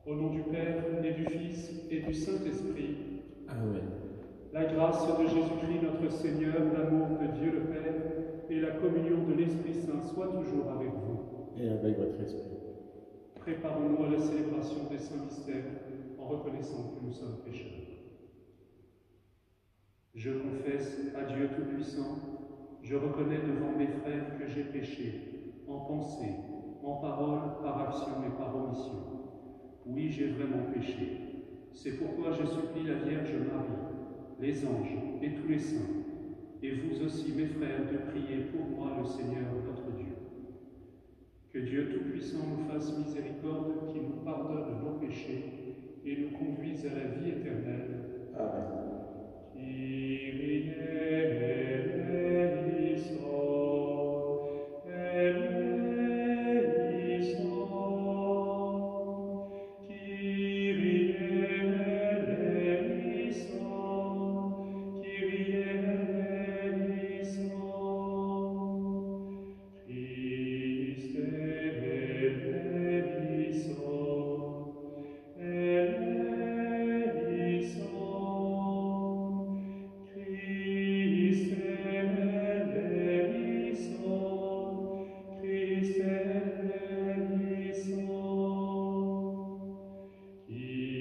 Au nom du Père, et du Fils, et du Saint-Esprit. Amen. La grâce de Jésus-Christ notre Seigneur, l'amour de Dieu le Père, et la communion de l'Esprit Saint soient toujours avec vous. Et avec votre esprit. Préparons-nous à la célébration des saints mystères, en reconnaissant que nous sommes pécheurs. Je confesse à Dieu Tout-Puissant, je reconnais devant mes frères que j'ai péché, en pensée, en parole, par action et par omission. Oui, j'ai vraiment péché. C'est pourquoi je supplie la Vierge Marie, les anges et tous les saints, et vous aussi, mes frères, de prier pour moi, le Seigneur notre Dieu. Que Dieu Tout-Puissant nous fasse miséricorde, qu'il nous pardonne nos péchés et nous conduise à la vie éternelle. Amen. Kyrie eleison, eleison, Kyrie eleison, Kyrie eleison, Christe eleison, eleison.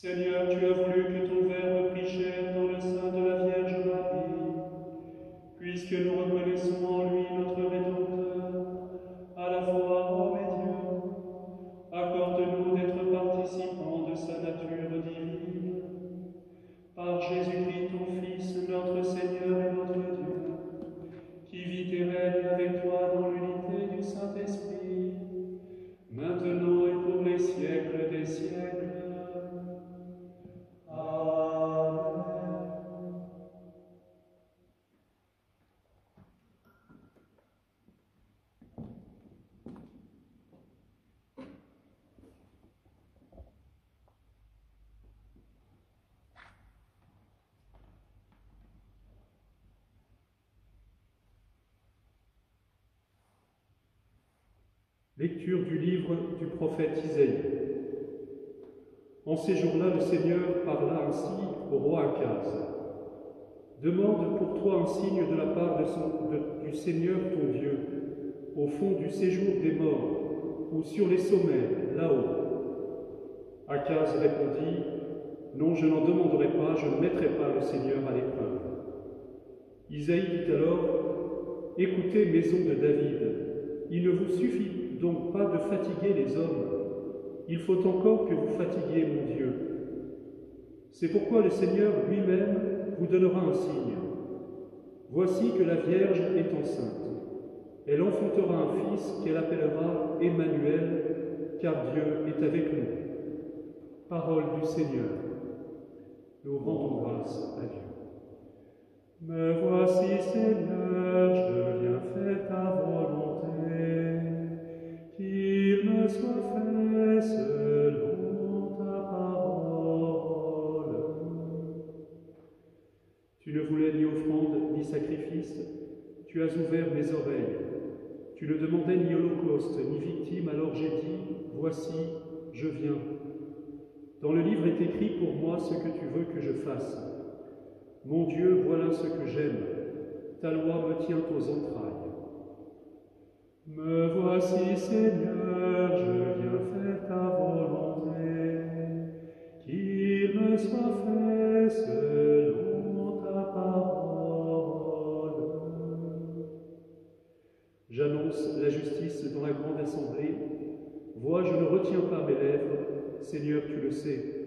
Seigneur, tu as voulu que ton Verbe prit chair dans le sein de la Vierge Marie. Puisque nous reconnaissons en lui notre Rédempteur, à la fois homme et Dieu, accorde-nous d'être participants de sa nature divine. Par Jésus-Christ, ton Fils, notre Seigneur et notre Dieu, qui vit et règne avec toi dans l'unité du Saint-Esprit, Lecture du livre du prophète Isaïe. En ces jours-là, le Seigneur parla ainsi au roi Akaz. Demande pour toi un signe de la part du Seigneur ton Dieu, au fond du séjour des morts, ou sur les sommets, là-haut. Akaz répondit, non, je n'en demanderai pas, je ne mettrai pas le Seigneur à l'épreuve. Isaïe dit alors, écoutez, maison de David, il ne vous suffit donc pas de fatiguer les hommes, il faut encore que vous fatiguiez mon Dieu. C'est pourquoi le Seigneur lui-même vous donnera un signe. Voici que la Vierge est enceinte. Elle enfantera un fils qu'elle appellera Emmanuel, car Dieu est avec nous. Parole du Seigneur. Nous rendons grâce à Dieu. Me voici, Seigneur, je viens faire ta volonté, qu'il me soit fait selon ta parole. Tu ne voulais ni offrande ni sacrifice, tu as ouvert mes oreilles. Tu ne demandais ni holocauste ni victime, alors j'ai dit, voici, je viens. Dans le livre est écrit pour moi ce que tu veux que je fasse. Mon Dieu, voilà ce que j'aime. Ta loi me tient aux entrailles. Me voici, Seigneur, je viens faire ta volonté, qu'il me soit fait selon ta parole. J'annonce la justice dans la grande assemblée. Vois, je ne retiens pas mes lèvres, Seigneur, tu le sais.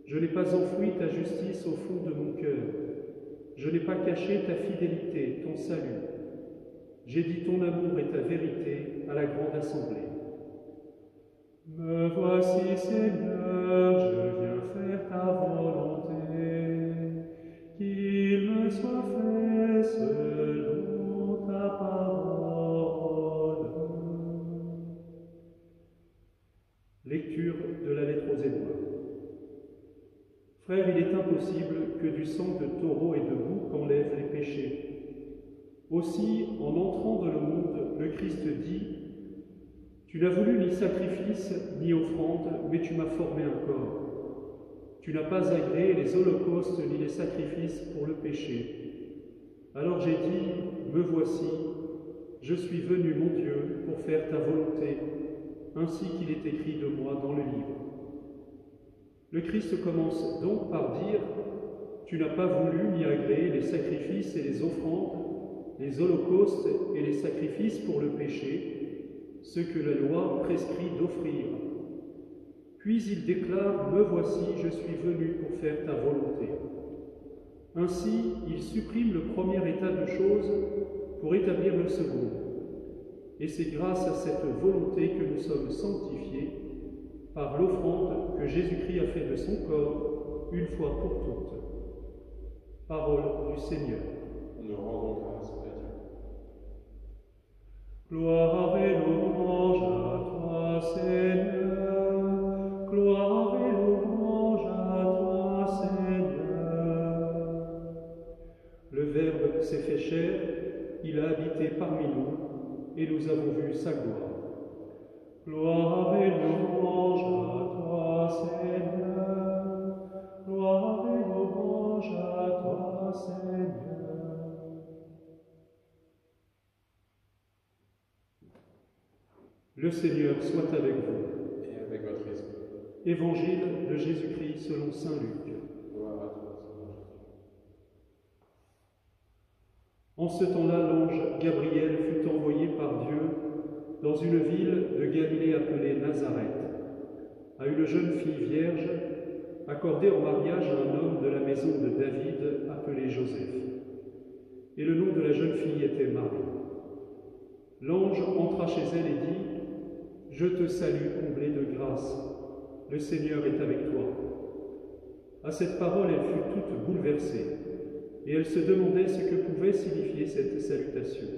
Je n'ai pas enfoui ta justice au fond de mon cœur. Je n'ai pas caché ta fidélité, ton salut. J'ai dit ton amour et ta vérité à la grande assemblée. Me voici, Seigneur, je viens faire ta volonté, qu'il me soit fait selon ta parole. Lecture de la lettre aux Hébreux. Frères, il est impossible que du sang de taureau et de bouc enlève les péchés. Aussi, en entrant dans le monde, le Christ dit, « Tu n'as voulu ni sacrifice, ni offrande, mais tu m'as formé un corps. Tu n'as pas agréé les holocaustes ni les sacrifices pour le péché. Alors j'ai dit, me voici, je suis venu, mon Dieu, pour faire ta volonté, ainsi qu'il est écrit de moi dans le livre. » Le Christ commence donc par dire « Tu n'as pas voulu ni agréé les sacrifices et les offrandes, les holocaustes et les sacrifices pour le péché, ce que la loi prescrit d'offrir. » Puis il déclare « Me voici, je suis venu pour faire ta volonté. » Ainsi, il supprime le premier état de choses pour établir le second. Et c'est grâce à cette volonté que nous sommes sanctifiés par l'offrande que Jésus-Christ a fait de son corps une fois pour toutes. Parole du Seigneur. Nous rendons grâce à Dieu. Gloire et louange à toi, Seigneur. Gloire et louange à toi, Seigneur. Le Verbe s'est fait chair, il a habité parmi nous, et nous avons vu sa gloire. Gloire et louange à toi, Seigneur. Gloire et louange à toi, Seigneur. Le Seigneur soit avec vous. Et avec votre esprit. Évangile de Jésus-Christ selon saint Luc. Gloire à toi, Seigneur Jésus. En ce temps-là, l'ange Gabriel fut envoyé par Dieu dans une ville de Galilée appelée Nazareth, à une jeune fille vierge, accordée en mariage à un homme de la maison de David appelé Joseph. Et le nom de la jeune fille était Marie. L'ange entra chez elle et dit, « Je te salue, comblée de grâce, le Seigneur est avec toi. » À cette parole, elle fut toute bouleversée, et elle se demandait ce que pouvait signifier cette salutation.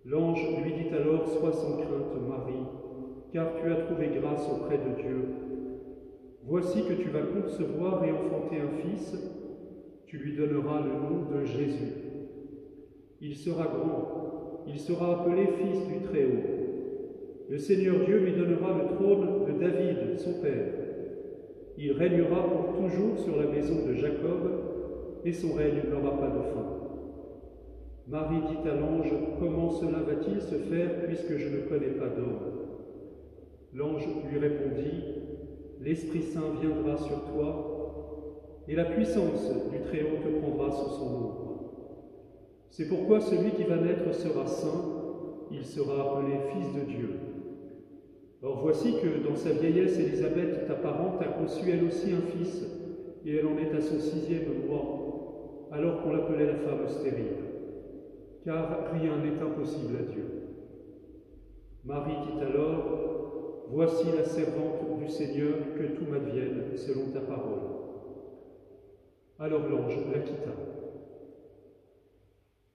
L'ange lui dit alors, « Sois sans crainte, Marie, car tu as trouvé grâce auprès de Dieu. Voici que tu vas concevoir et enfanter un fils, tu lui donneras le nom de Jésus. Il sera grand, il sera appelé Fils du Très-Haut. Le Seigneur Dieu lui donnera le trône de David, son père. Il régnera pour toujours sur la maison de Jacob, et son règne n'aura pas de fin. Marie dit à l'ange, « Comment cela va-t-il se faire puisque je ne connais pas d'homme ?» L'ange lui répondit, « L'Esprit Saint viendra sur toi, et la puissance du Très-Haut te prendra sous son ombre. C'est pourquoi celui qui va naître sera saint, il sera appelé Fils de Dieu. Or voici que dans sa vieillesse, Élisabeth, ta parente, a conçu elle aussi un fils, et elle en est à son 6e mois, alors qu'on l'appelait la femme stérile. Car rien n'est impossible à Dieu. » Marie dit alors, « Voici la servante du Seigneur, que tout m'advienne selon ta parole. » Alors l'ange la quitta.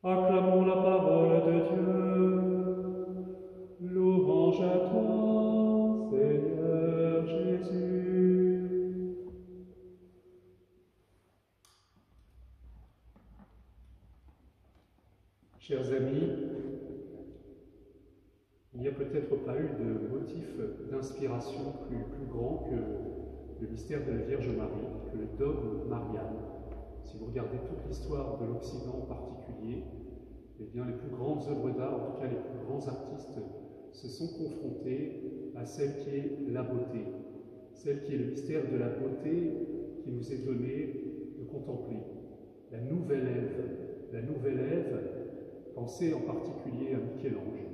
Acclamons la parole de Dieu. Louange à toi, Seigneur Jésus. Chers amis, il n'y a peut-être pas eu de motif d'inspiration plus grand que le mystère de la Vierge Marie, que le dogme marial. Si vous regardez toute l'histoire de l'Occident en particulier, eh bien les plus grandes œuvres d'art, en tout cas les plus grands artistes, se sont confrontés à celle qui est la beauté, celle qui est le mystère de la beauté qui nous est donné de contempler. La nouvelle Ève, pensez en particulier à Michel-Ange.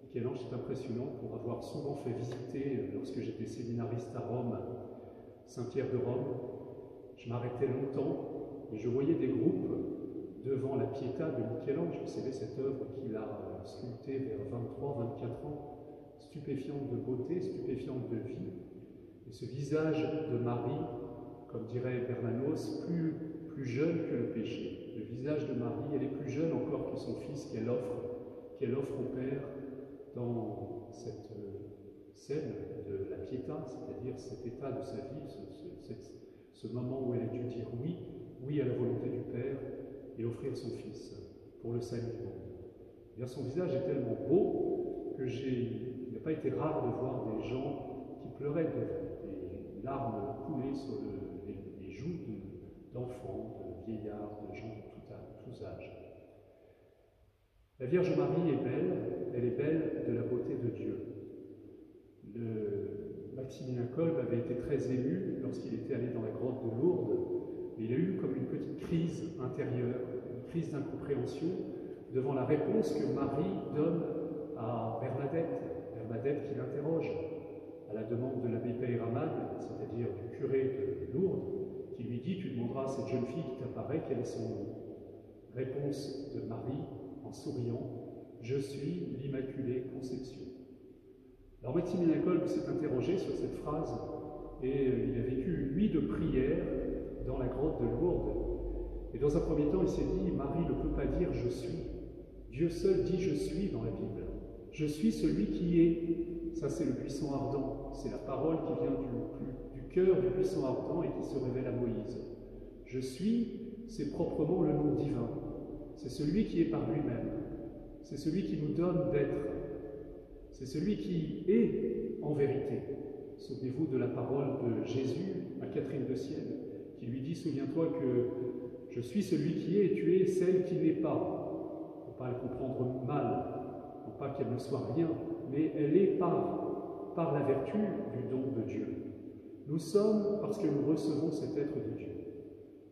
Michel-Ange, c'est impressionnant pour avoir souvent fait visiter, lorsque j'étais séminariste à Rome, Saint-Pierre de Rome. Je m'arrêtais longtemps et je voyais des groupes devant la Pietà de Michel-Ange. Vous savez, cette œuvre qu'il a sculptée vers 23-24 ans, stupéfiante de beauté, stupéfiante de vie. Et ce visage de Marie, comme dirait Bernanos, plus jeune que le péché. Le visage de Marie, elle est plus jeune encore que son fils qu'elle offre au Père dans cette scène de la Pietà, c'est-à-dire cet état de sa vie, ce moment où elle a dû dire oui à la volonté du Père et offrir son Fils pour le salut du monde. Eh bien, son visage est tellement beau que il n'a pas été rare de voir des gens qui pleuraient des larmes couler sur les joues d'enfants, de vieillards, de gens de tous âges. La Vierge Marie est belle, elle est belle de la beauté de Dieu. Maximilien Kolb avait été très ému lorsqu'il était allé dans la grotte de Lourdes, et il a eu comme une petite crise intérieure, une crise d'incompréhension devant la réponse que Marie donne à Bernadette qui l'interroge à la demande de l'abbé Peyramad, c'est-à-dire du curé de Lourdes, qui lui dit « Tu demanderas à cette jeune fille qui t'apparaît quel est son nom ?» Réponse de Marie en souriant « Je suis l'Immaculée Conception ». Alors Maximilien Kolb s'est interrogé sur cette phrase et il a vécu une nuit de prière dans la grotte de Lourdes. Et dans un premier temps, il s'est dit « Marie ne peut pas dire « je suis ». Dieu seul dit « je suis » dans la Bible. « Je suis celui qui est ». Ça, c'est le buisson ardent. C'est la parole qui vient du cœur du buisson ardent et qui se révèle à Moïse. « Je suis », c'est proprement le nom divin. C'est celui qui est par lui-même. C'est celui qui nous donne d'être. C'est celui qui est en vérité. Souvenez-vous de la parole de Jésus à Catherine de Sienne, qui lui dit « Souviens-toi que je suis celui qui est et tu es celle qui n'est pas. » Il ne faut pas la comprendre mal, non pas qu'elle ne soit rien, mais elle est par la vertu du don de Dieu. Nous sommes parce que nous recevons cet être de Dieu.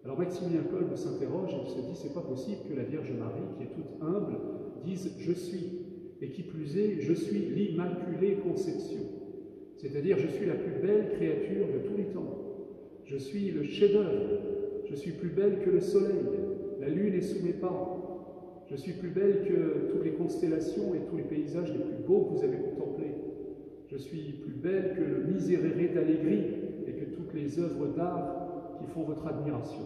Alors Maximilien Kolb s'interroge et il se dit « C'est pas possible que la Vierge Marie, qui est toute humble, dise « je suis ». Et qui plus est, je suis l'Immaculée Conception, c'est-à-dire je suis la plus belle créature de tous les temps. Je suis le chef-d'œuvre, je suis plus belle que le soleil, la lune est sous mes pas. Je suis plus belle que toutes les constellations et tous les paysages les plus beaux que vous avez contemplés. Je suis plus belle que le Miserere d'Allegri et que toutes les œuvres d'art qui font votre admiration.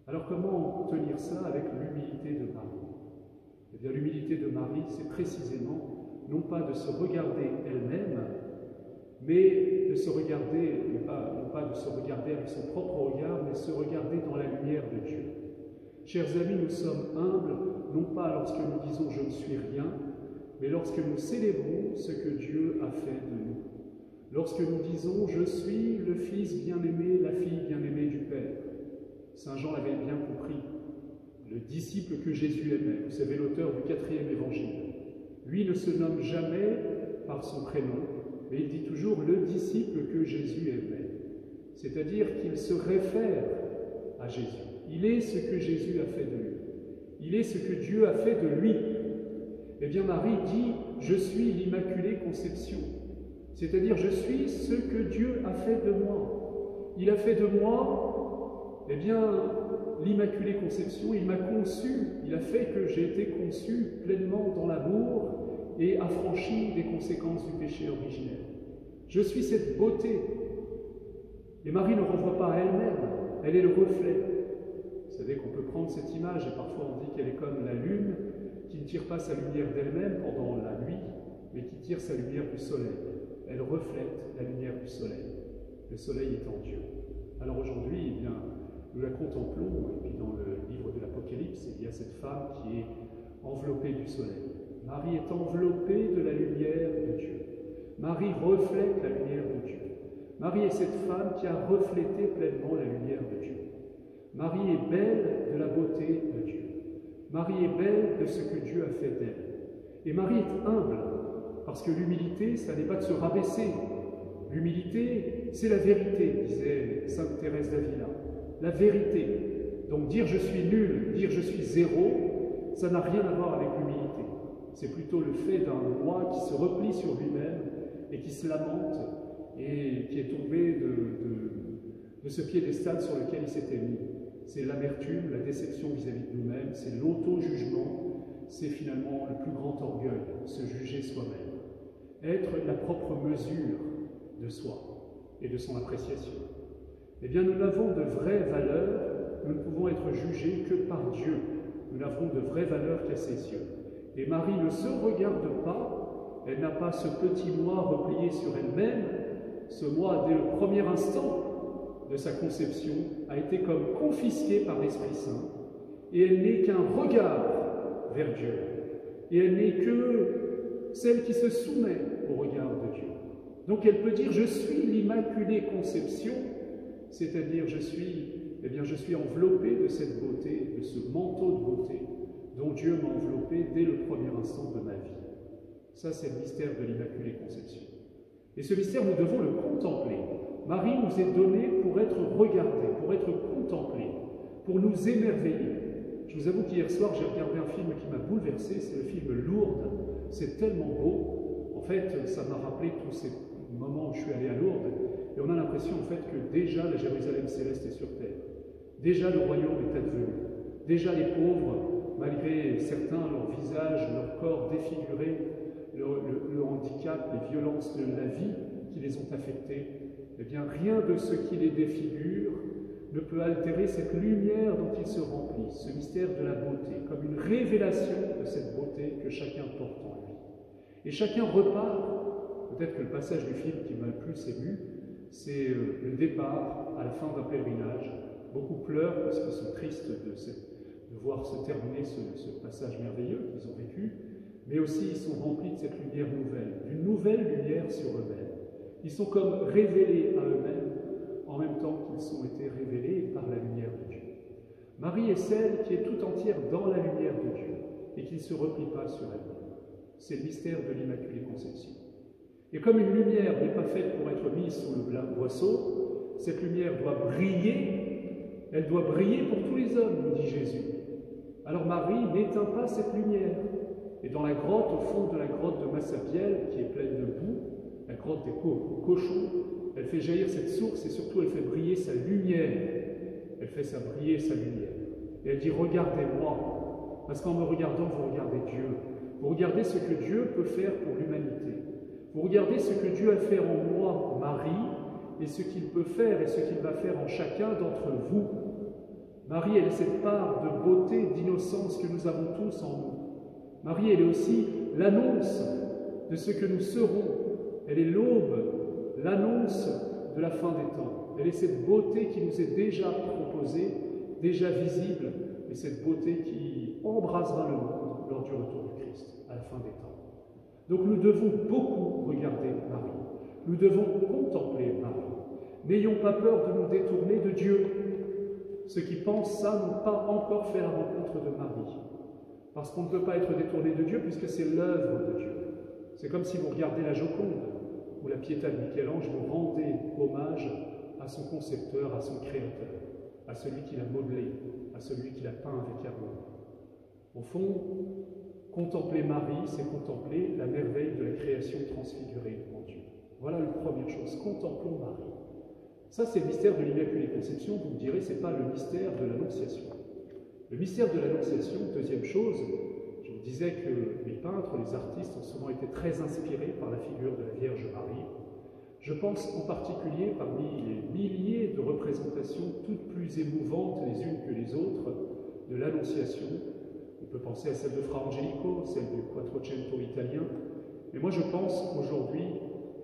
Alors comment tenir ça avec l'humilité de Marie ? Eh bien, l'humilité de Marie, c'est précisément, non pas de se regarder elle-même, mais de se regarder, non pas de se regarder avec son propre regard, mais se regarder dans la lumière de Dieu. Chers amis, nous sommes humbles, non pas lorsque nous disons « je ne suis rien », mais lorsque nous célébrons ce que Dieu a fait de nous. Lorsque nous disons « Je suis le Fils bien-aimé, la fille bien-aimée du Père ». Saint Jean l'avait bien compris, le disciple que Jésus aimait. Vous savez, l'auteur du 4e évangile. Lui ne se nomme jamais par son prénom, mais il dit toujours « le disciple que Jésus aimait ». C'est-à-dire qu'il se réfère à Jésus. Il est ce que Jésus a fait de lui. Il est ce que Dieu a fait de lui. Eh bien, Marie dit « Je suis l'Immaculée Conception ». C'est-à-dire, je suis ce que Dieu a fait de moi. Il a fait de moi, eh bien, l'Immaculée Conception. Il m'a conçu. Il a fait que j'ai été conçu pleinement dans l'amour et affranchi des conséquences du péché originel. Je suis cette beauté. Et Marie ne renvoie pas à elle-même. Elle est le reflet. Vous savez qu'on peut prendre cette image, et parfois on dit qu'elle est comme la lune, qui ne tire pas sa lumière d'elle-même pendant la nuit, mais qui tire sa lumière du soleil. Elle reflète la lumière du soleil, le soleil étant Dieu. Alors aujourd'hui, eh bien, nous la contemplons, et puis dans le livre de l'Apocalypse, il y a cette femme qui est enveloppée du soleil. Marie est enveloppée de la lumière de Dieu. Marie reflète la lumière de Dieu. Marie est cette femme qui a reflété pleinement la lumière de Dieu. Marie est belle de la beauté de Dieu. Marie est belle de ce que Dieu a fait d'elle. Et Marie est humble, parce que l'humilité, ça n'est pas de se rabaisser. L'humilité, c'est la vérité, disait sainte Thérèse d'Avila. La vérité. Donc dire je suis nul, dire je suis zéro, ça n'a rien à voir avec l'humilité. C'est plutôt le fait d'un roi qui se replie sur lui-même et qui se lamente et qui est tombé de ce piédestal sur lequel il s'était mis. C'est l'amertume, la déception vis-à-vis de nous-mêmes, c'est l'auto-jugement, c'est finalement le plus grand orgueil, se juger soi-même. Être la propre mesure de soi et de son appréciation. Eh bien, nous n'avons de vraies valeurs, nous ne pouvons être jugés que par Dieu. Nous n'avons de vraies valeurs qu'à ses yeux. Et Marie ne se regarde pas, elle n'a pas ce petit moi replié sur elle-même. Ce moi, dès le premier instant de sa conception, a été comme confisqué par l'Esprit Saint, et elle n'est qu'un regard vers Dieu, et elle n'est que celle qui se soumet au regard de Dieu. Donc elle peut dire « je suis l'Immaculée Conception », c'est-à-dire je suis enveloppée de cette beauté, de ce manteau de beauté dont Dieu m'a enveloppé dès le premier instant de ma vie. Ça, c'est le mystère de l'Immaculée Conception. Et ce mystère, nous devons le contempler. Marie nous est donnée pour être regardée, pour être contemplée, pour nous émerveiller. Je vous avoue qu'hier soir, j'ai regardé un film qui m'a bouleversé, c'est le film Lourdes. C'est tellement beau. En fait, ça m'a rappelé tous ces moments où je suis allé à Lourdes, et on a l'impression en fait que déjà la Jérusalem céleste est sur terre. Déjà le royaume est advenu. Déjà les pauvres, malgré certains, leur visage, leur corps défiguré, le handicap, les violences de la vie qui les ont affectés, eh bien rien de ce qui les défigure ne peut altérer cette lumière dont ils se remplissent, ce mystère de la beauté, comme une révélation de cette beauté que chacun porte en lui. Et chacun repart, peut-être que le passage du film qui m'a le plus ému, c'est le départ à la fin d'un pèlerinage. Beaucoup pleurent parce qu'ils sont tristes de voir se terminer ce passage merveilleux qu'ils ont vécu, mais aussi ils sont remplis de cette lumière nouvelle, d'une nouvelle lumière sur eux-mêmes. Ils sont comme révélés à eux-mêmes, en même temps qu'ils ont été révélés par la lumière de Dieu. Marie est celle qui est tout entière dans la lumière de Dieu et qui ne se replie pas sur elle-même. C'est le mystère de l'Immaculée Conception. Et comme une lumière n'est pas faite pour être mise sous le boisseau, cette lumière doit briller, elle doit briller pour tous les hommes, nous dit Jésus. Alors Marie n'éteint pas cette lumière. Et dans la grotte, au fond de la grotte de Massabielle, qui est pleine de boue, la grotte des cochons, elle fait jaillir cette source et surtout elle fait briller sa lumière. Elle fait briller sa lumière. Et elle dit « Regardez-moi ». Parce qu'en me regardant, vous regardez Dieu. Vous regardez ce que Dieu peut faire pour l'humanité. Vous regardez ce que Dieu a fait en moi, Marie, et ce qu'il peut faire et ce qu'il va faire en chacun d'entre vous. Marie, elle est cette part de beauté, d'innocence que nous avons tous en nous. Marie, elle est aussi l'annonce de ce que nous serons. Elle est l'aube, l'annonce de la fin des temps. Elle est cette beauté qui nous est déjà proposée, déjà visible, et cette beauté qui embrasera le monde lors du retour du Christ, à la fin des temps. Donc nous devons beaucoup regarder Marie. Nous devons contempler Marie. N'ayons pas peur de nous détourner de Dieu. Ceux qui pensent ça n'ont pas encore fait la rencontre de Marie. Parce qu'on ne peut pas être détourné de Dieu puisque c'est l'œuvre de Dieu. C'est comme si vous regardez la Joconde ou la Pietà de Michel-Ange, vous rendez hommage à son concepteur, à son créateur, à celui qui l'a modelé, à celui qui l'a peint avec amour. Au fond, contempler Marie, c'est contempler la merveille de la création transfigurée en Dieu. Voilà une première chose, contemplons Marie. Ça, c'est le mystère de l'Immaculée Conception. Vous me direz, ce n'est pas le mystère de l'Annonciation. Le mystère de l'Annonciation, deuxième chose, je vous disais que les peintres, les artistes ont souvent été très inspirés par la figure de la Vierge Marie. Je pense en particulier, parmi les milliers de représentations toutes plus émouvantes les unes que les autres de l'Annonciation, on peut penser à celle de Fra Angelico, celle du Quattrocento italien, mais moi je pense aujourd'hui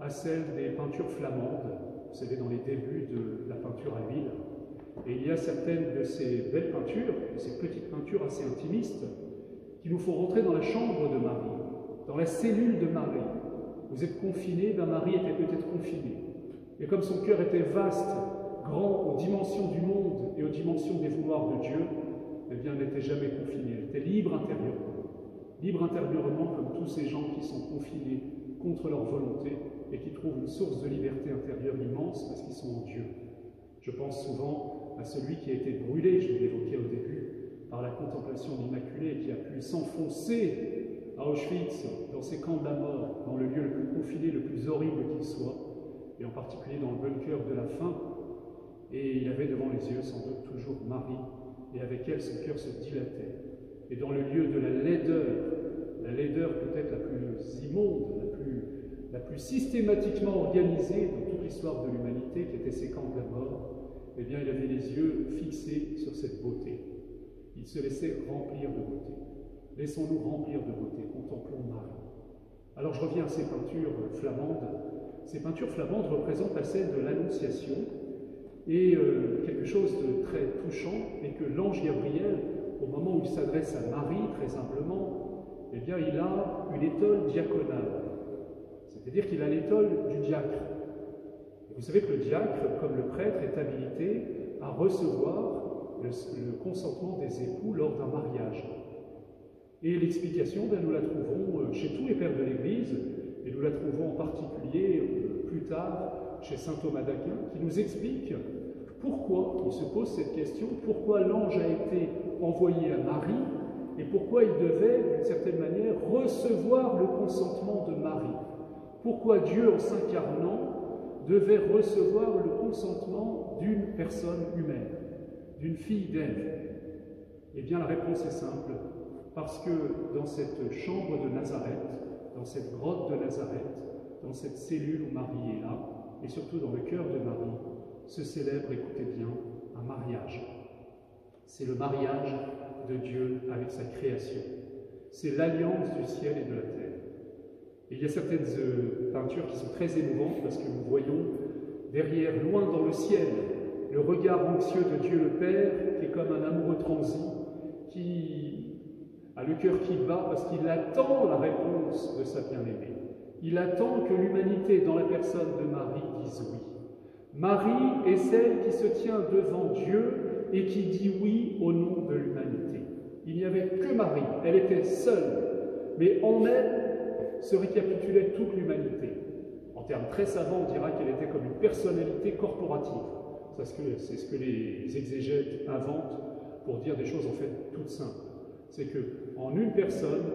à celle des peintures flamandes, vous savez, dans les débuts de la peinture à l'huile. Et il y a certaines de ces belles peintures, de ces petites peintures assez intimistes, qui nous font rentrer dans la chambre de Marie, dans la cellule de Marie. Vous êtes confinés, ben Marie était peut-être confinée. Et comme son cœur était vaste, grand aux dimensions du monde et aux dimensions des vouloirs de Dieu, eh bien elle n'était jamais confinée, elle était libre intérieurement. Libre intérieurement comme tous ces gens qui sont confinés contre leur volonté et qui trouvent une source de liberté intérieure immense parce qu'ils sont en Dieu. Je pense souvent à celui qui a été brûlé, je l'évoquais au début, par la contemplation de l'Immaculée et qui a pu s'enfoncer à Auschwitz, dans ces camps de la mort, dans le lieu le plus confiné, le plus horrible qu'il soit, et en particulier dans le bunker de la faim. Et il avait devant les yeux sans doute toujours Marie, et avec elle son cœur se dilatait. Et dans le lieu de la laideur peut-être la plus immonde, la plus systématiquement organisée dans toute l'histoire de l'humanité, qui était ces camps de la mort, eh bien il avait les yeux fixés sur cette beauté. Il se laissait remplir de beauté. Laissons-nous remplir de beauté, contemplons Marie. Alors je reviens à ces peintures flamandes. Ces peintures flamandes représentent la scène de l'Annonciation, et quelque chose de très touchant est que l'ange Gabriel, au moment où il s'adresse à Marie, très humblement, eh bien il a une étole diaconale. C'est-à-dire qu'il a l'étole du diacre. Et vous savez que le diacre, comme le prêtre, est habilité à recevoir le consentement des époux lors d'un mariage. Et l'explication, nous la trouvons chez tous les pères de l'Église, et nous la trouvons en particulier plus tard chez saint Thomas d'Aquin, qui nous explique pourquoi, il se pose cette question, pourquoi l'ange a été envoyé à Marie, et pourquoi il devait, d'une certaine manière, recevoir le consentement de Marie. Pourquoi Dieu, en s'incarnant, devait recevoir le consentement d'une personne humaine, d'une fille d'Ève? Eh bien, la réponse est simple. Parce que dans cette chambre de Nazareth, dans cette grotte de Nazareth, dans cette cellule où Marie est là, et surtout dans le cœur de Marie, se célèbre, écoutez bien, un mariage. C'est le mariage de Dieu avec sa création. C'est l'alliance du ciel et de la terre. Et il y a certaines peintures qui sont très émouvantes parce que nous voyons derrière, loin dans le ciel, le regard anxieux de Dieu le Père, qui est comme un amoureux transi, qui a le cœur qui bat parce qu'il attend la réponse de sa bien-aimée. Il attend que l'humanité, dans la personne de Marie, dise oui. Marie est celle qui se tient devant Dieu et qui dit oui au nom de l'humanité. Il n'y avait que Marie, elle était seule, mais en elle se récapitulait toute l'humanité. En termes très savants, on dira qu'elle était comme une personnalité corporative. C'est ce que les exégètes inventent pour dire des choses en fait toutes simples. C'est qu'en une personne,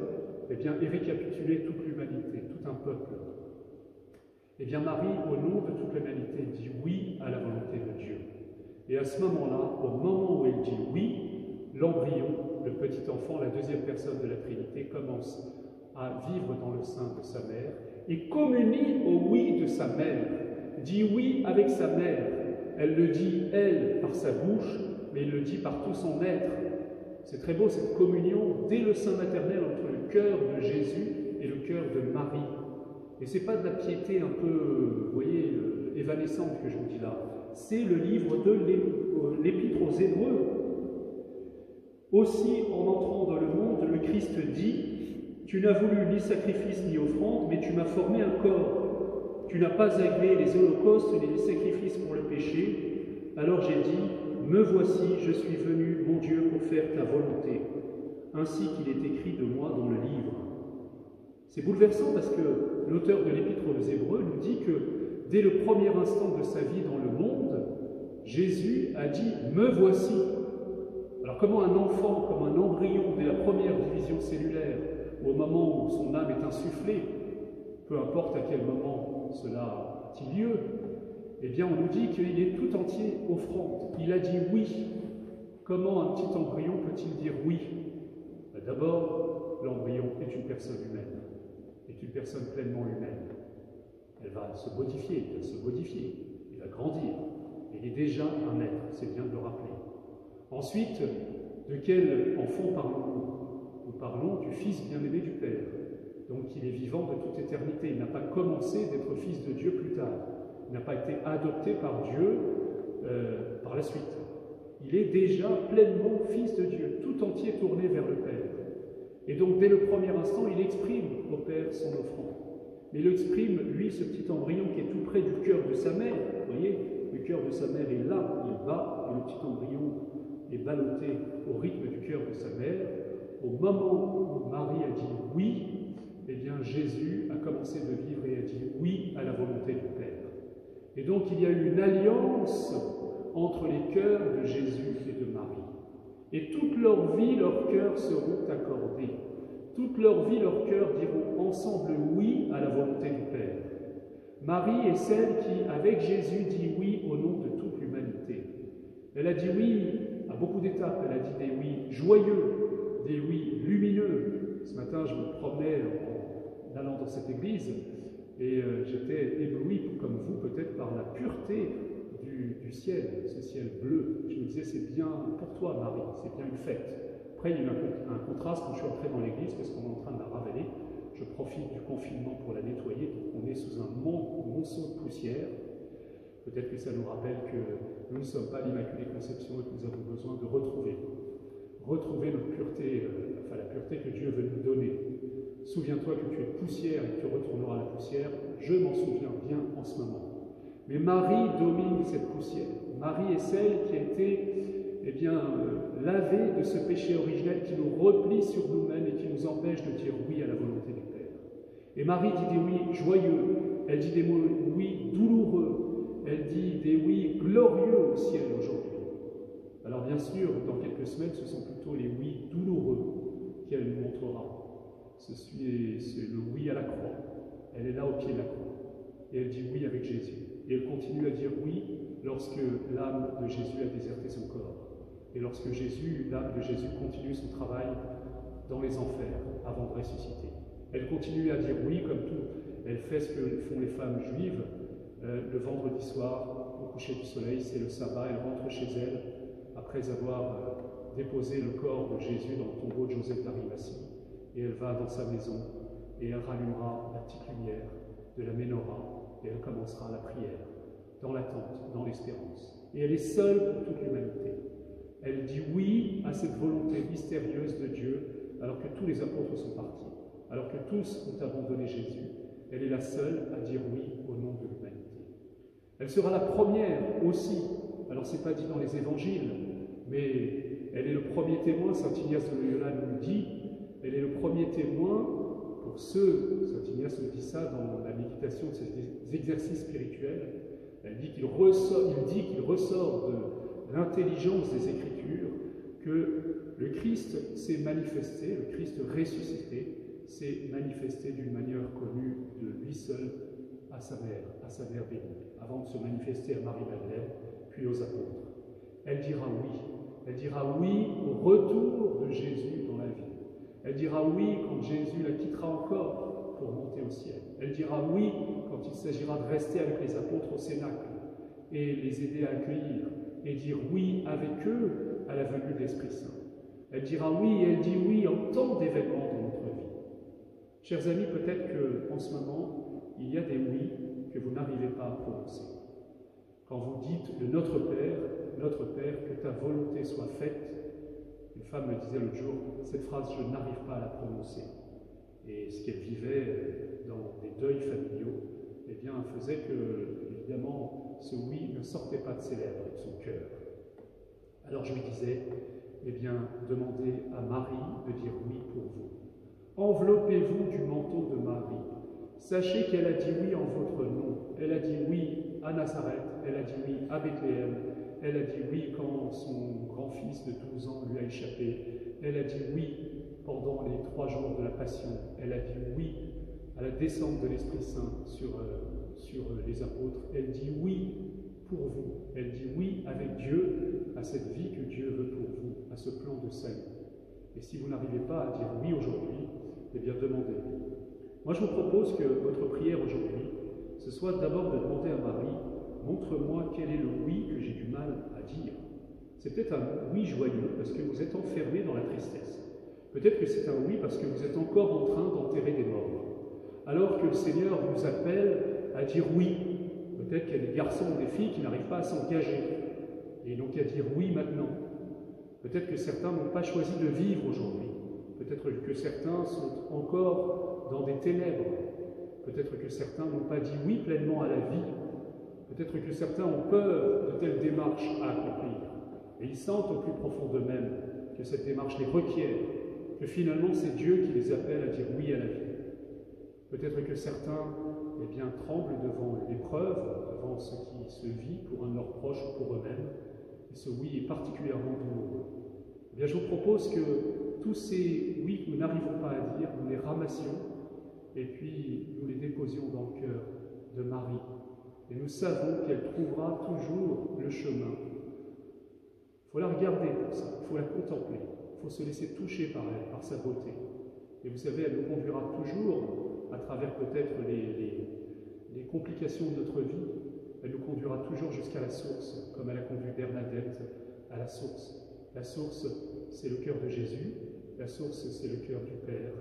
eh bien, est récapitulée toute l'humanité, tout un peuple. Eh bien, Marie, au nom de toute l'humanité, dit oui à la volonté de Dieu. Et à ce moment-là, au moment où elle dit oui, l'embryon, le petit enfant, la deuxième personne de la Trinité, commence à vivre dans le sein de sa mère et communie au oui de sa mère, dit oui avec sa mère. Elle le dit, elle, par sa bouche, mais il le dit par tout son être. C'est très beau cette communion dès le sein maternel entre le cœur de Jésus et le cœur de Marie. Et ce n'est pas de la piété un peu, vous voyez, évanescente que je vous dis là. C'est le livre de l'Épître aux Hébreux. Aussi, en entrant dans le monde, le Christ dit, tu n'as voulu ni sacrifice ni offrande, mais tu m'as formé un corps. Tu n'as pas agréé les holocaustes ni les sacrifices pour le péché. Alors j'ai dit, me voici, je suis venu, mon Dieu, pour faire ta volonté, ainsi qu'il est écrit de moi dans le livre. C'est bouleversant parce que l'auteur de l'Épître aux Hébreux nous dit que dès le premier instant de sa vie dans le monde, Jésus a dit « me voici ». Alors comment un enfant, comme un embryon dès la première division cellulaire, au moment où son âme est insufflée, peu importe à quel moment cela a-t-il lieu, eh bien on nous dit qu'il est tout entier offrande. Il a dit « oui ». Comment un petit embryon peut-il dire « oui » D'abord, l'embryon est une personne humaine, est une personne pleinement humaine. Elle va se modifier, il va grandir. Il est déjà un être, c'est bien de le rappeler. Ensuite, de quel enfant parlons-nous? Nous parlons du Fils bien-aimé du Père. Donc il est vivant de toute éternité. Il n'a pas commencé d'être fils de Dieu plus tard. Il n'a pas été adopté par Dieu par la suite. Il est déjà pleinement fils de Dieu, tout entier tourné vers le Père. Et donc dès le premier instant, il exprime au Père son offrande. Mais il exprime, lui, ce petit embryon qui est tout près du cœur de sa mère. Vous voyez, le cœur de sa mère est là, il bat, et le petit embryon est ballotté au rythme du cœur de sa mère. Au moment où Marie a dit oui, eh bien Jésus a commencé de vivre et a dit oui à la volonté du Père. Et donc il y a eu une alliance entre les cœurs de Jésus et de Marie. Et toute leur vie, leurs cœurs seront accordés. Toute leur vie, leurs cœurs diront ensemble oui à la volonté du Père. Marie est celle qui, avec Jésus, dit oui au nom de toute l'humanité. Elle a dit oui à beaucoup d'étapes. Elle a dit des oui joyeux, des oui lumineux. Ce matin, je me promenais en allant dans cette église et j'étais ébloui, comme vous peut-être, par la pureté du ciel, ce ciel bleu. Je me disais, c'est bien pour toi, Marie, c'est bien une fête. Après, il y a eu un contraste quand je suis entré dans l'église, parce qu'on est en train de la ravaler. Je profite du confinement pour la nettoyer, donc on est sous un monceau de poussière. Peut-être que ça nous rappelle que nous ne sommes pas l'Immaculée Conception et que nous avons besoin de retrouver notre pureté, la pureté que Dieu veut nous donner. Souviens-toi que tu es poussière et que tu retourneras à la poussière. Je m'en souviens bien en ce moment. Mais Marie domine cette poussière. Marie est celle qui a été lavée de ce péché originel qui nous replie sur nous-mêmes et qui nous empêche de dire oui à la volonté du Père. Et Marie dit des oui joyeux, elle dit des oui douloureux, elle dit des oui glorieux au ciel aujourd'hui. Alors bien sûr, dans quelques semaines, ce sont plutôt les oui douloureux qu'elle nous montrera. C'est le oui à la croix. Elle est là au pied de la croix. Et elle dit oui avec Jésus. Et elle continue à dire oui lorsque l'âme de Jésus a déserté son corps. Et lorsque l'âme de Jésus continue son travail dans les enfers avant de ressusciter. Elle continue à dire oui comme tout. Elle fait ce que font les femmes juives. Le vendredi soir, au coucher du soleil, c'est le sabbat. Elle rentre chez elle après avoir déposé le corps de Jésus dans le tombeau de Joseph d'Arimathie. Et elle va dans sa maison et elle rallumera la petite lumière de la menorah et elle commencera la prière dans l'attente, dans l'espérance. Et elle est seule pour toute l'humanité. Elle dit oui à cette volonté mystérieuse de Dieu alors que tous les apôtres sont partis, alors que tous ont abandonné Jésus. Elle est la seule à dire oui au nom de l'humanité. Elle sera la première aussi. Alors c'est pas dit dans les évangiles, mais elle est le premier témoin, saint Ignace de Loyola nous le dit, elle est le premier témoin pour ceux, saint Ignace nous dit ça dans la méditation de ces exercices spirituels, elle dit qu'il ressort de l'intelligence des Écritures que le Christ s'est manifesté, le Christ ressuscité, s'est manifesté d'une manière connue de lui seul à sa mère bénie, avant de se manifester à Marie-Madeleine, puis aux apôtres. Elle dira oui au retour de Jésus dans la vie. Elle dira oui quand Jésus la quittera encore pour monter au ciel. Elle dira oui quand il s'agira de rester avec les apôtres au Cénacle et les aider à accueillir, et dire oui avec eux à la venue de l'Esprit Saint. Elle dira oui, et elle dit oui en tant d'événements dans notre vie. Chers amis, peut-être qu'en ce moment, il y a des oui que vous n'arrivez pas à prononcer. Quand vous dites de notre Père, que ta volonté soit faite, une femme me disait l'autre jour, cette phrase, je n'arrive pas à la prononcer. et ce qu'elle vivait dans des deuils familiaux, eh bien, faisait que, évidemment, ce oui ne sortait pas de ses lèvres et de son cœur. Alors je lui disais, eh bien, demandez à Marie de dire oui pour vous. Enveloppez-vous du manteau de Marie. Sachez qu'elle a dit oui en votre nom. Elle a dit oui à Nazareth, elle a dit oui à Bethléem, elle a dit oui quand son grand-fils de 12 ans lui a échappé, elle a dit oui pendant les 3 jours de la Passion, elle a dit oui à la descente de l'Esprit Saint sur les apôtres, elle dit oui pour vous, elle dit oui avec Dieu à cette vie que Dieu veut pour vous, à ce plan de salut. Et si vous n'arrivez pas à dire oui aujourd'hui, eh bien demandez-lui. Moi je vous propose que votre prière aujourd'hui, ce soit d'abord de demander à Marie, montre-moi quel est le oui que j'ai du mal à dire. C'est peut-être un oui joyeux parce que vous êtes enfermé dans la tristesse. Peut-être que c'est un oui parce que vous êtes encore en train d'enterrer des morts. Alors que le Seigneur vous appelle à dire oui. Peut-être qu'il y a des garçons ou des filles qui n'arrivent pas à s'engager et donc à dire oui maintenant. Peut-être que certains n'ont pas choisi de vivre aujourd'hui. Peut-être que certains sont encore dans des ténèbres. Peut-être que certains n'ont pas dit oui pleinement à la vie. Peut-être que certains ont peur de telles démarches à accomplir. Et ils sentent au plus profond d'eux-mêmes que cette démarche les requiert, que finalement c'est Dieu qui les appelle à dire oui à la vie. Peut-être que certains eh bien, tremblent devant l'épreuve, devant ce qui se vit pour un de leurs proches ou pour eux-mêmes. Et ce oui est particulièrement douloureux. Eh bien, je vous propose que tous ces oui que nous n'arrivons pas à dire, nous les ramassions et puis nous les déposions dans le cœur de Marie. Et nous savons qu'elle trouvera toujours le chemin. Il faut la regarder pour ça, il faut la contempler, il faut se laisser toucher par elle, par sa beauté. Et vous savez, elle nous conduira toujours, à travers peut-être les complications de notre vie, elle nous conduira toujours jusqu'à la source, comme elle a conduit Bernadette à la source. La source, c'est le cœur de Jésus, la source, c'est le cœur du Père.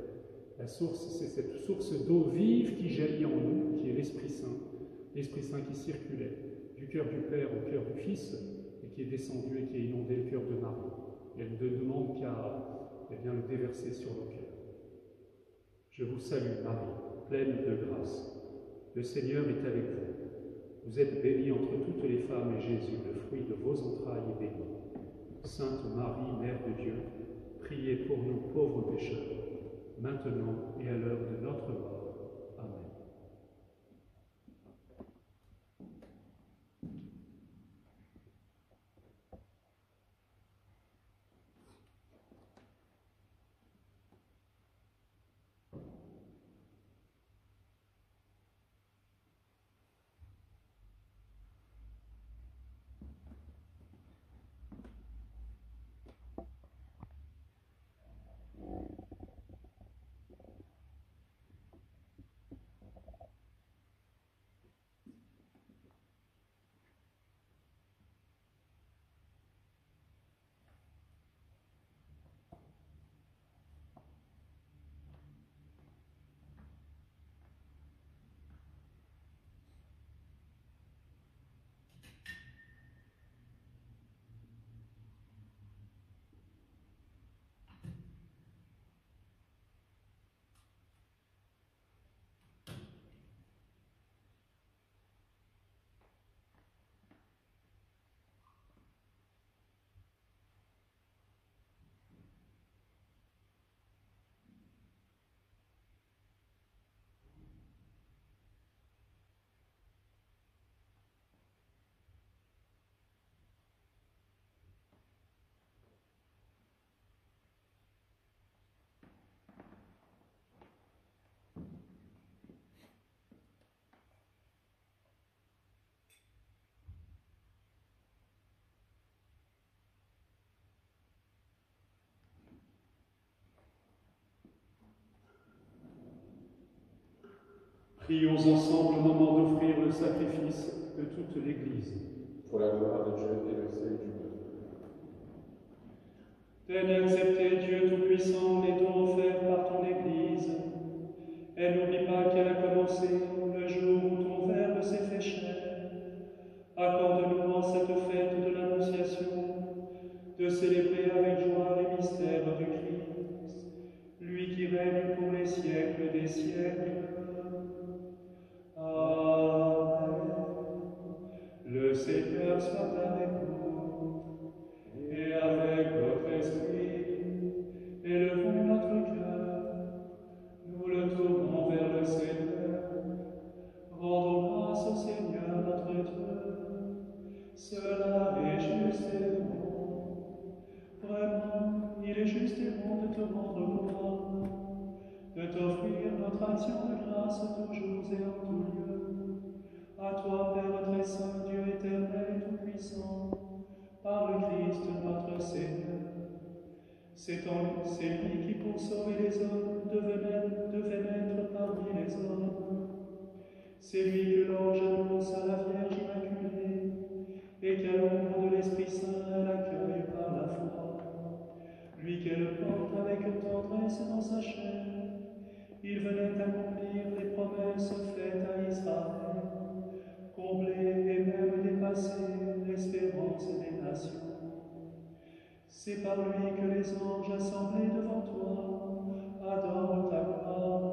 La source, c'est cette source d'eau vive qui jaillit en nous, qui est l'Esprit Saint qui circulait du cœur du Père au cœur du Fils, et qui est descendu et qui a inondé le cœur de Marie. Et elle ne demande qu'à le déverser sur nos cœurs. Je vous salue, Marie, pleine de grâce. Le Seigneur est avec vous. Vous êtes bénie entre toutes les femmes, et Jésus, le fruit de vos entrailles, est béni. Sainte Marie, Mère de Dieu, priez pour nous pauvres pécheurs, maintenant et à l'heure de notre mort. Amen. Prions ensemble au moment d'offrir le sacrifice de toute l'Église. Pour la gloire de Dieu et le salut du monde. Daigne accepter, Dieu Tout-Puissant, les dons offerts par ton Église, et n'oublie pas qu'elle a commencé le jour où ton Verbe s'est fait chair. Accorde-nous en cette fête de l'Annonciation de célébrer avec joie les mystères du Christ, lui qui règne pour les siècles des siècles. Amen. Le Seigneur soit avec vous et avec votre esprit. Élevons notre cœur, nous le tournons vers le Seigneur. Rendons grâce au Seigneur notre Dieu. Cela est juste et bon. Vraiment, il est juste et bon de te rendre gloire, de t'offrir notre action de grâce toujours et en tout lieu. À toi, Père très saint, Dieu éternel et tout-puissant, par le Christ notre Seigneur. C'est lui qui, pour sauver les hommes, devait naître parmi les hommes. C'est lui que l'ange annonce à la Vierge Immaculée, et qu'à l'ombre de l'Esprit Saint, elle accueille par la foi. Lui qu'elle porte avec tendresse dans sa chair, il venait accomplir les promesses faites à Israël, combler et même dépasser l'espérance des nations. C'est par lui que les anges assemblés devant toi adorent ta gloire.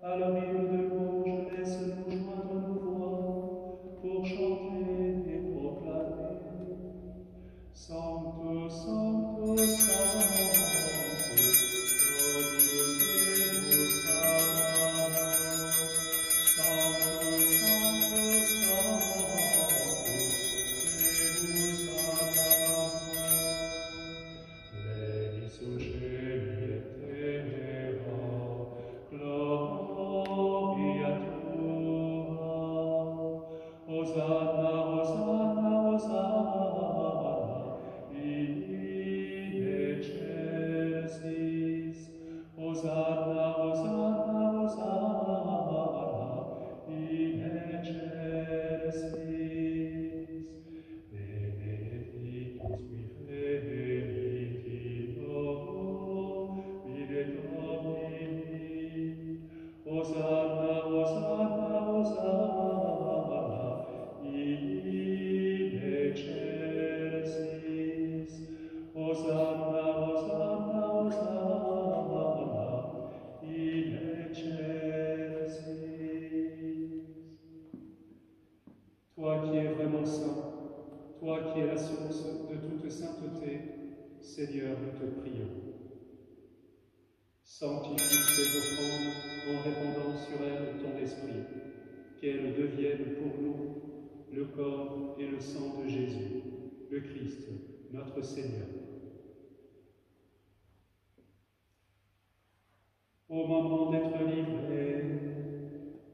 À leur hymne de louange, laisse-nous joindre nos voix pour chanter et proclamer. Sanctus, Sanctus, Sanctus, Dominus Deus Sabaoth. Sanctus, Sanctus, Sanctus, Deus Sabaoth. Lei succedi et terra, gloria tua. Hosanna, Hosanna, Hosanna, in excelsis. Hosanna, Hosanna, Hosanna, in excelsis. Benedictus qui venit in nomine Domini. Hosanna, Hosanna, Hosanna, in excelsis. Hosanna, Hosanna, Hosanna, in excelsis. Toi qui es vraiment saint, toi qui es la source de toute sainteté, Seigneur, nous te prions. Sanctifie ces offrandes en répandant sur elles ton esprit, qu'elles deviennent pour nous le corps et le sang de Jésus, le Christ, notre Seigneur. Au moment d'être livré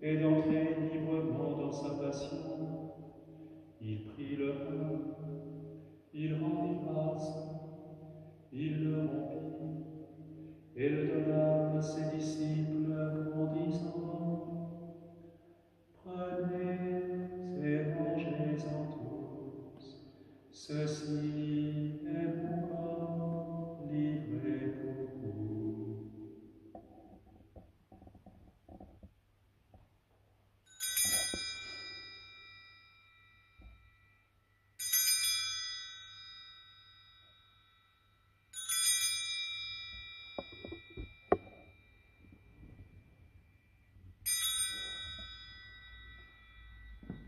et d'entrer librement dans sa passion, il prit le pain, il rendit grâce, il le rompit et le donna à ses disciples en disant: Prenez et mangez-en tous, ceci est mon corps livré pour vous.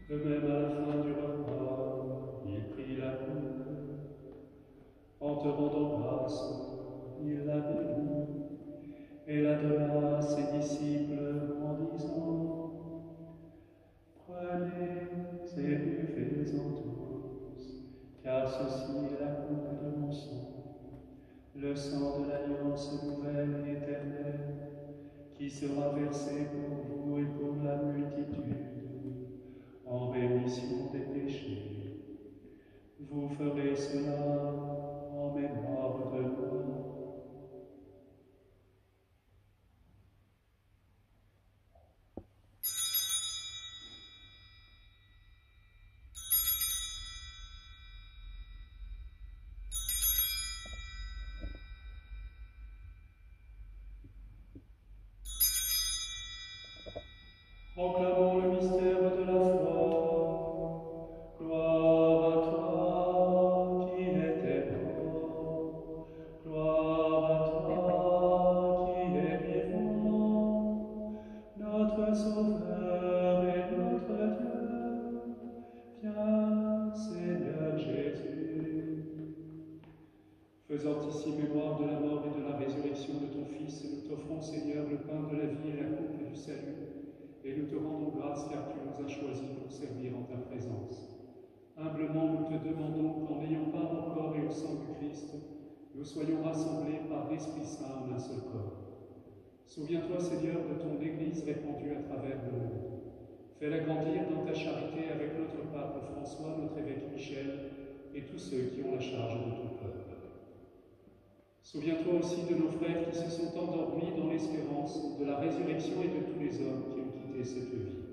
De même, à la fin du repas, il prit la coupe. En te rendant grâce, il la bénit et la donna à ses disciples en disant: Prenez et buvez-en tous, car ceci est la coupe de mon sang, le sang de l'alliance nouvelle et éternelle, qui sera versé pour vous et pour la multitude, en rémission des péchés. Vous ferez cela en mémoire de moi. Proclamons le mystère de la foi. Gloire à toi qui étais mort. Gloire à toi qui es vivant. Sauveur et notre Dieu, viens, Seigneur Jésus. Faisant ici mémoire de la mort et de la résurrection de ton Fils, nous t'offrons, Seigneur, le pain de la vie et la coupe du salut, et nous te rendons grâce car tu nous as choisis pour servir en ta présence. Humblement, nous te demandons qu'en ayant part au corps et au sang du Christ, nous soyons rassemblés par l'Esprit Saint en un seul corps. Souviens-toi, Seigneur, de ton Église répandue à travers le monde. Fais-la grandir dans ta charité avec notre pape François, notre évêque Michel, et tous ceux qui ont la charge de ton peuple. Souviens-toi aussi de nos frères qui se sont endormis dans l'espérance de la résurrection et de tous les hommes qui ont quitté cette vie.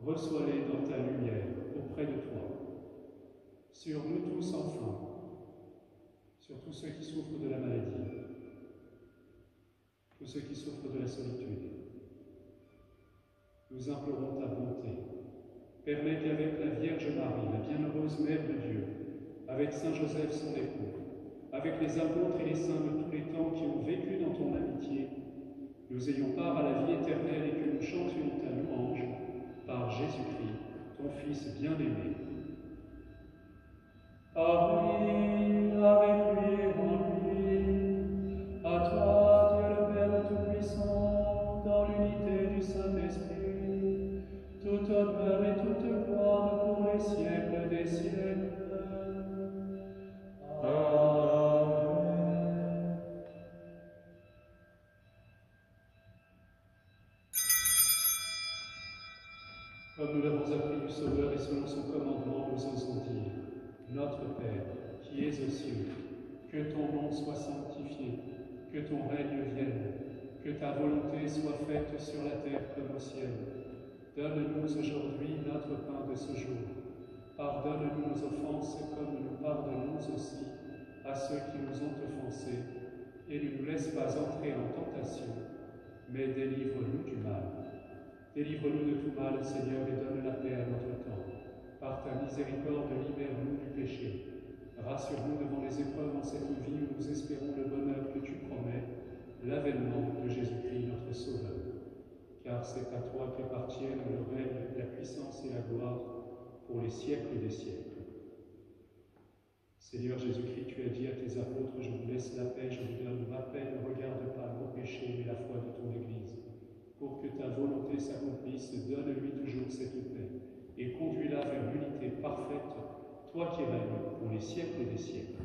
Reçois-les dans ta lumière auprès de toi. Sur nous tous enfin, sur tous ceux qui souffrent de la maladie, tous ceux qui souffrent de la solitude. Nous implorons ta bonté. Permets qu'avec la Vierge Marie, la bienheureuse Mère de Dieu, avec Saint Joseph son époux, avec les apôtres et les saints de tous les temps qui ont vécu dans ton amitié, nous ayons part à la vie éternelle et que nous chantions ta louange par Jésus-Christ, ton Fils bien-aimé. Par lui, avec lui et en lui, à toi, Dieu le Père Tout-Puissant, dans l'unité du Saint-Esprit, toute honneur et toute gloire pour les siècles des siècles. Amen. Comme nous l'avons appris du Sauveur et selon son commandement, nous osons dire: Notre Père, qui es aux cieux, que ton nom soit sanctifié, que ton règne vienne, que ta volonté soit faite sur la terre comme au ciel. Donne-nous aujourd'hui notre pain de ce jour. Pardonne-nous nos offenses comme nous pardonnons aussi à ceux qui nous ont offensés, et ne nous laisse pas entrer en tentation, mais délivre-nous du mal. Délivre-nous de tout mal, Seigneur, et donne la paix à notre temps. Par ta miséricorde, libère-nous du péché. Rassure-nous devant les épreuves en cette vie où nous espérons le bonheur que tu promets, l'avènement de Jésus-Christ, notre Sauveur. Car c'est à toi qu'appartiennent le règne, la puissance et la gloire pour les siècles des siècles. Seigneur Jésus-Christ, tu as dit à tes apôtres: je vous laisse la paix, je vous donne ma paix, ne regarde pas nos péchés, mais la foi de ton Église. Pour que ta volonté s'accomplisse, donne-lui toujours cette paix, et conduis-la vers l'unité parfaite, toi qui règnes pour les siècles des siècles.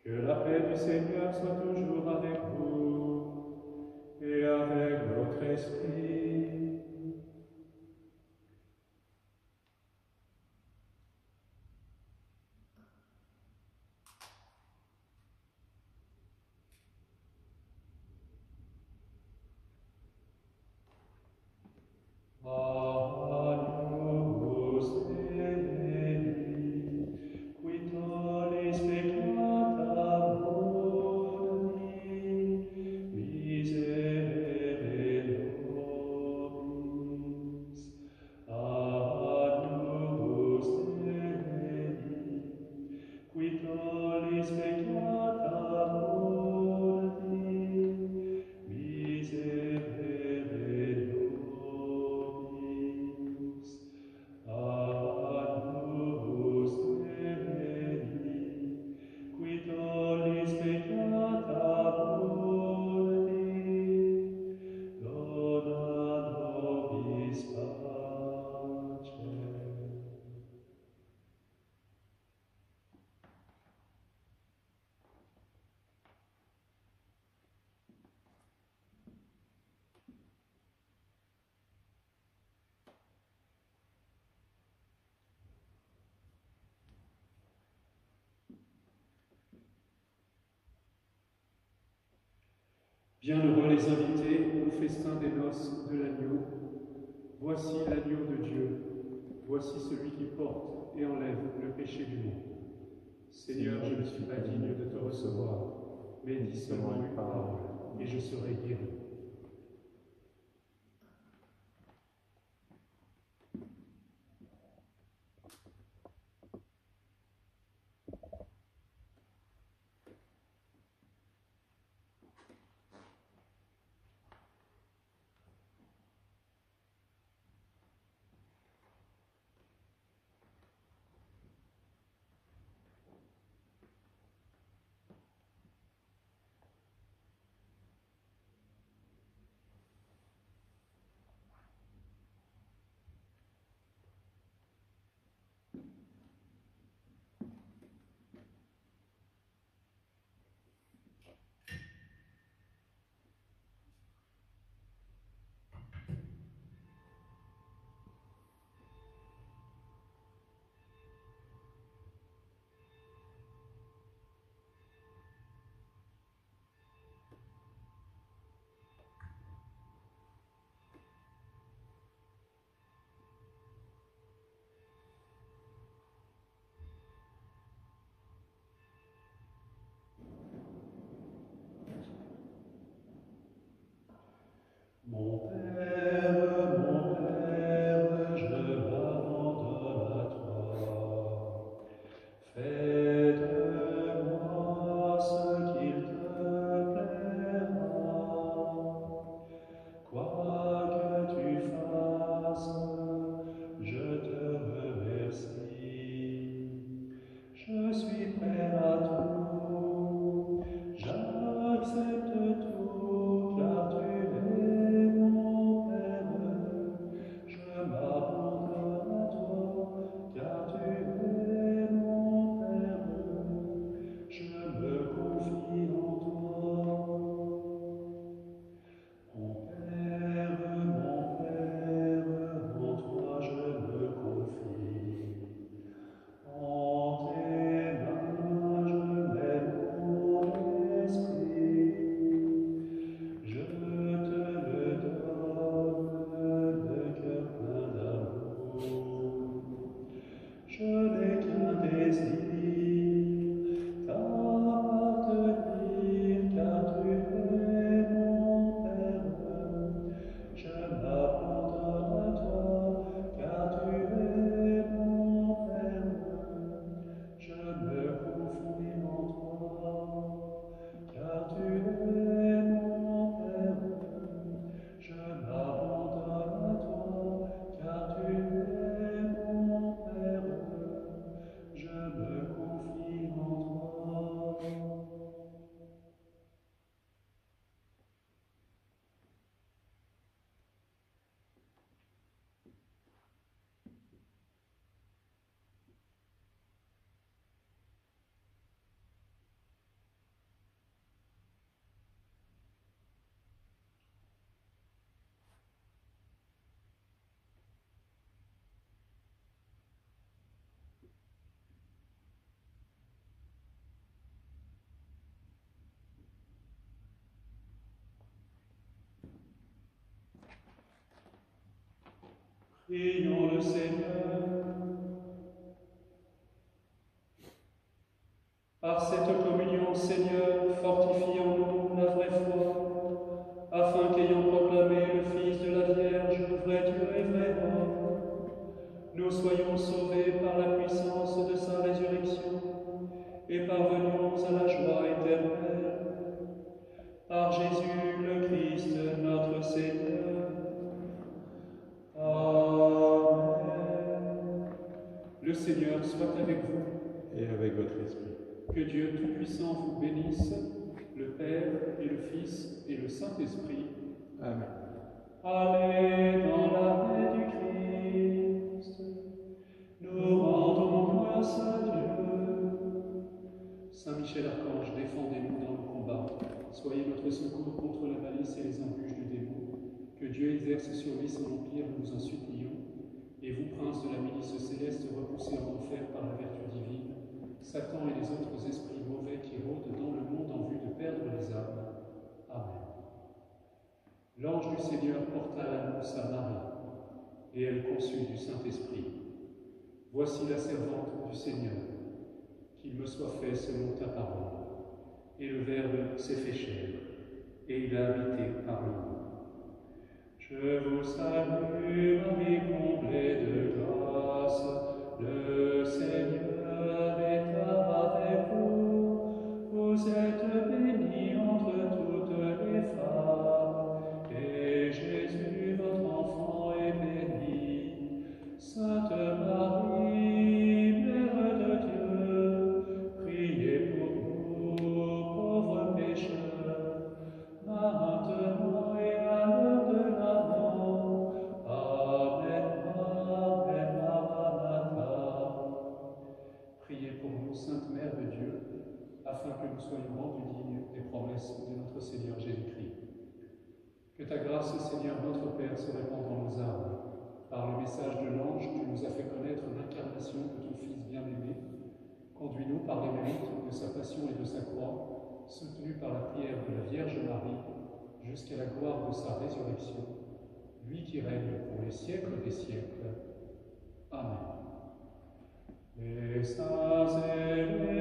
Que la paix du Seigneur soit toujours avec vous, et avec votre esprit. Bienheureux les invités au festin des noces de l'agneau. Voici l'agneau de Dieu, voici celui qui porte et enlève le péché du monde. Seigneur, je ne suis pas digne de te recevoir, mais dis seulement une parole, et je serai guéri. Mon Père, je m'abandonne à toi. Fais de moi ce qu'il te plaira. Quoi que tu fasses, je te remercie. Je suis prêt à tout, j'accepte tout, car tu es mon Père. Je m'abandonne à toi, car tu es mon Père. Je me confie en toi. Mon Père, en toi je me confie. En tes mains je mets mon esprit. Je te le donne, le cœur plein d'amour. Je n'ai qu'un désir, t'appartenir, car tu es mon Père. Je m'abandonne à toi, car tu es mon Père. Je me confie en toi, car tu es mon Père. Je m'abandonne à toi, car tu es mon Père. Je me confie en toi. Prions le Seigneur. Par cette communion, Seigneur, fortifie en nous la vraie foi, afin qu'ayant proclamé le Fils de la Vierge, vrai Dieu et vrai homme, nous soyons sauvés par la puissance de sa résurrection et parvenions à la joie éternelle. Par Jésus le Christ, notre Seigneur. Amen. Le Seigneur soit avec vous. Et avec votre esprit. Que Dieu Tout-Puissant vous bénisse, le Père et le Fils et le Saint-Esprit. Amen. Allez dans la paix du Christ. Nous rendons grâce à Dieu. Saint Michel Archange, défendez-nous dans le combat. Soyez notre secours contre la malice et les embûches du démon. Que Dieu exerce sur lui son empire, nous en supplions. Et vous, princes de la milice céleste, repoussés en enfer par la vertu divine, Satan et les autres esprits mauvais qui rôdent dans le monde en vue de perdre les âmes. Amen. L'ange du Seigneur porta l'annonce à Marie, et elle conçut du Saint-Esprit. Voici la servante du Seigneur, qu'il me soit fait selon ta parole. Et le Verbe s'est fait chair, et il a habité parmi nous. Je vous salue, Marie, comblée de grâce, le Seigneur est avec vous. Vous êtes bénie entre toutes les femmes, et Jésus, votre enfant, est béni. Sainte Marie, Mère de Dieu, priez pour nous, pauvres pécheurs, maintenant et à l'heure de la mort. Amen, Amen, Maranatha. Priez pour nous, Sainte Mère de Dieu, afin que nous soyons rendus dignes des promesses de notre Seigneur Jésus-Christ. Que ta grâce, Seigneur notre Père, se répande dans nos âmes. Par le message de l'ange, tu nous as fait connaître l'incarnation de ton Fils bien-aimé. Conduis-nous par les mérites de sa passion et de sa croix, soutenus par la prière de la Vierge Marie, jusqu'à la gloire de sa résurrection, lui qui règne pour les siècles des siècles. Amen. Les saints et les